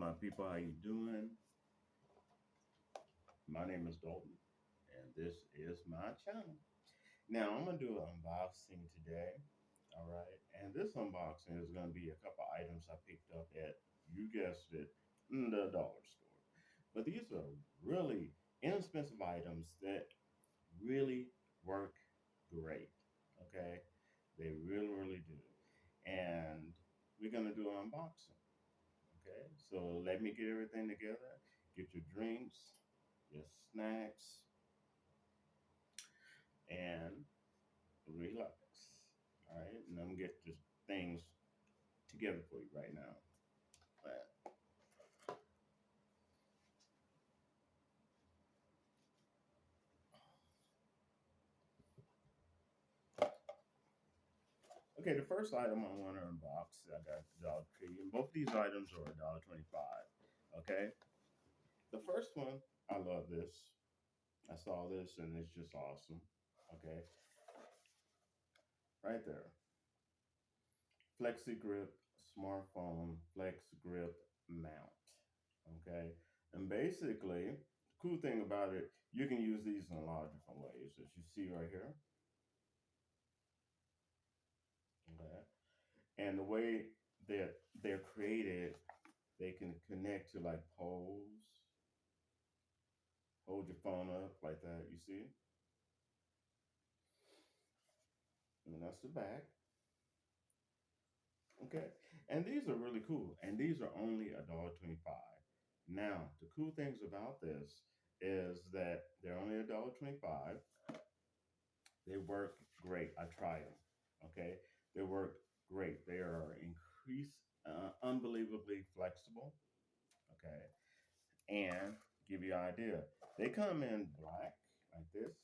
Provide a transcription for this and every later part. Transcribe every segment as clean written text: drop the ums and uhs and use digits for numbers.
my people? How you doing? My name is Dalton, and this is my channel. Now I'm gonna do an unboxing today. All right, and this unboxing is gonna be a couple items I picked up at, you guessed it, the dollar store. But these are really inexpensive items that really work great. Okay, they really do, and we're gonna do an unboxing. Okay, so let me get everything together. Get your drinks, your snacks, and relax. All right, and I'm gonna get the things together for you right now. Okay, the first item I want to unbox, I got Dollar Tree, and both these items are $1.25. Okay, the first one, I love this. I saw this and it's just awesome. Okay, right there. Flexi-Griip smartphone Flexi-Griip mount. Okay, and basically, the cool thing about it, you can use these in a lot of different ways, as you see right here. Okay, and the way that they're created, they can connect to like poles. Hold your phone up like that. You see, and that's the back. Okay, and these are really cool, and these are only $1.25. Now, the cool things about this is that they're only $1.25. They work great. I try them. Okay, they work great. They are unbelievably flexible. Okay, and give you an idea, they come in black like this,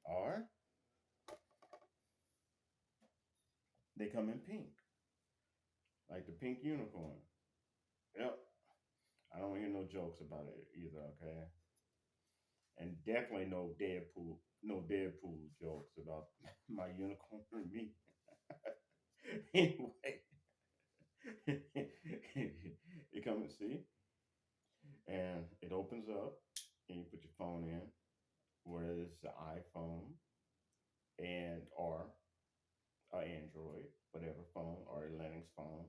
or they come in pink, like the pink unicorn. Yep, I don't hear no jokes about it either. Okay, and definitely no Deadpool jokes about my unicorn and me. Anyway, you come and see, and it opens up, and you put your phone in, whether it's the iPhone and or Android, whatever phone, or a Linux phone,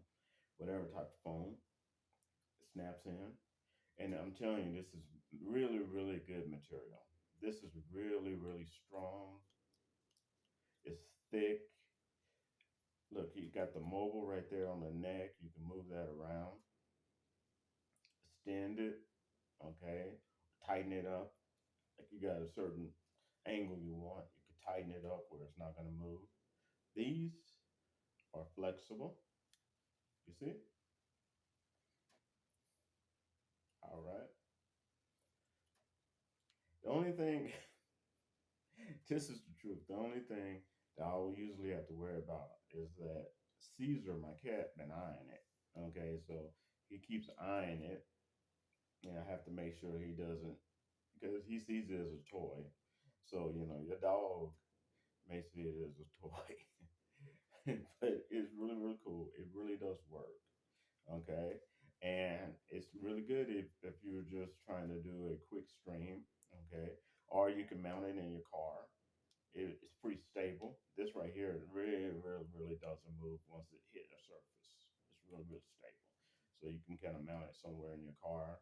whatever type of phone, it snaps in. And I'm telling you, this is really good material. This is really strong. It's thick. Look, you got the mobile right there on the neck. You can move that around, extend it, okay, tighten it up. Like you got a certain angle you want, you can tighten it up where it's not going to move. These are flexible. You see? All right. The only thing, this is the truth. The only thing that I will usually have to worry about is that Caesar, my cat, been eyeing it. Okay, so he keeps eyeing it, and I have to make sure he doesn't, because he sees it as a toy. So your dog may see it as a toy, but it's really cool. It really does work. Okay, and it's really good if you're just trying to do a quick stream. Okay, or you can mount it in your car. It's pretty stable. This right here really doesn't move once it hit a surface. It's really stable. So you can kind of mount it somewhere in your car.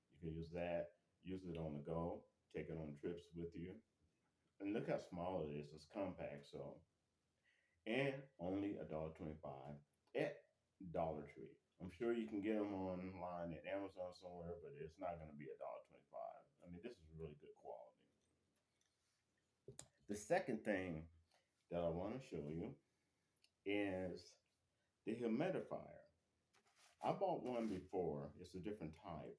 You can use that. Use it on the go. Take it on trips with you. And look how small it is. It's compact. So, and only $1.25 at Dollar Tree. I'm sure you can get them online at Amazon somewhere, but it's not going to be $1.25. I mean, this is really good quality. The second thing that I want to show you is the humidifier. I bought one before. It's a different type,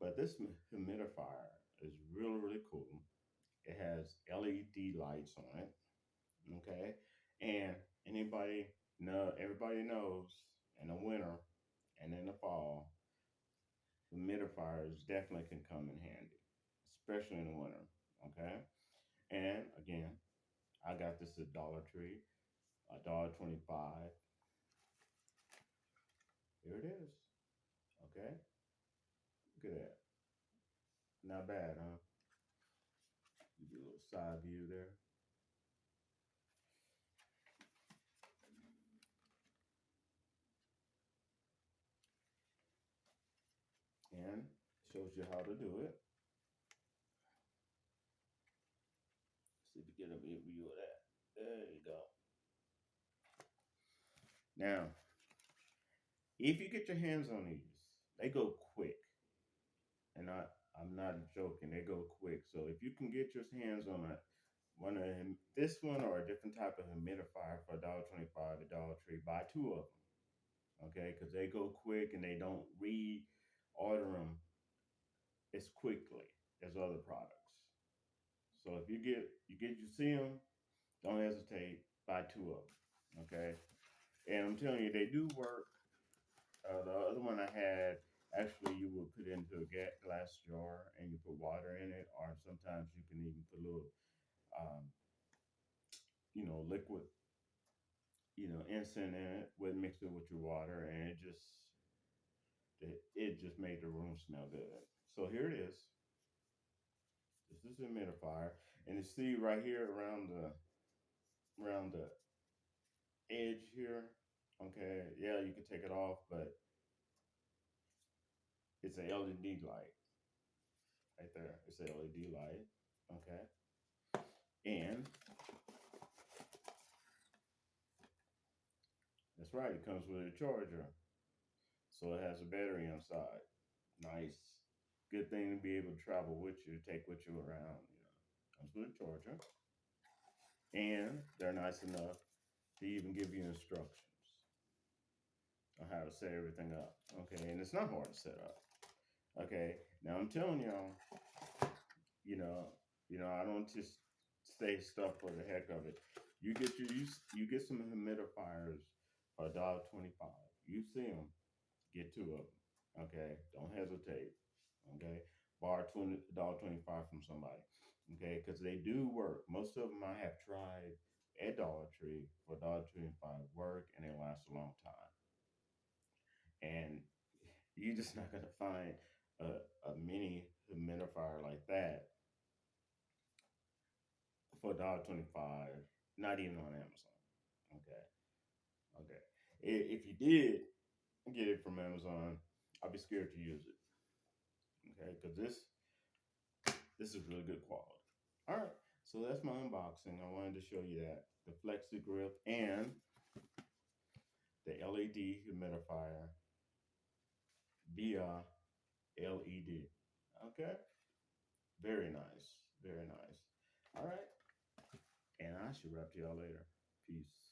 but this humidifier is really cool. It has LED lights on it. Okay, and everybody knows in the winter and in the fall, humidifiers definitely can come in handy, especially in the winter. Okay, and again, I got this at Dollar Tree, $1.25. Here it is. Okay. Look at that. Not bad, huh? Give you a little side view there. And shows you how to do it. See if you get a view of that. There you go. Now, if you get your hands on these, they go quick. And I'm not joking, they go quick. So if you can get your hands on one of them, this one or a different type of humidifier for $1.25 at Dollar Tree, buy two of them. Okay, because they go quick and they don't reorder them as quickly as other products. So if you see them, don't hesitate. Buy two of them. Okay, and I'm telling you, they do work. The other one I had, actually, you would put it into a glass jar and you put water in it, or sometimes you can even put a little, um, liquid, incense in it, with mix it with your water, and it just made the room smell good. So here it is. This is the humidifier, and you see right here around the edge here. Okay, yeah, you can take it off, but it's a LED light right there. It's a LED light. Okay, and that's right. It comes with a charger, so it has a battery inside. Nice, good thing to be able to travel with you, take with you around. Comes with a charger, and they're nice enough to even give you instructions on how to set everything up. Okay, and it's not hard to set up. Okay, now I'm telling y'all, you know, I don't just say stuff for the heck of it. You get some humidifiers for $1.25. You see them, get two of them. Okay, don't hesitate. Okay, borrow $20.25 from somebody. Okay, because they do work. Most of them I have tried at Dollar Tree for $1.25 work, and they last a long time. And you're just not gonna find a mini humidifier like that for $1.25. Not even on Amazon. Okay, okay. If you did get it from Amazon, I'd be scared to use it. Okay, because this is really good quality. All right, so that's my unboxing. I wanted to show you that the Flexi-Griip and the LED humidifier via LED. Okay, very nice, very nice. All right, and I should wrap to y'all later. Peace.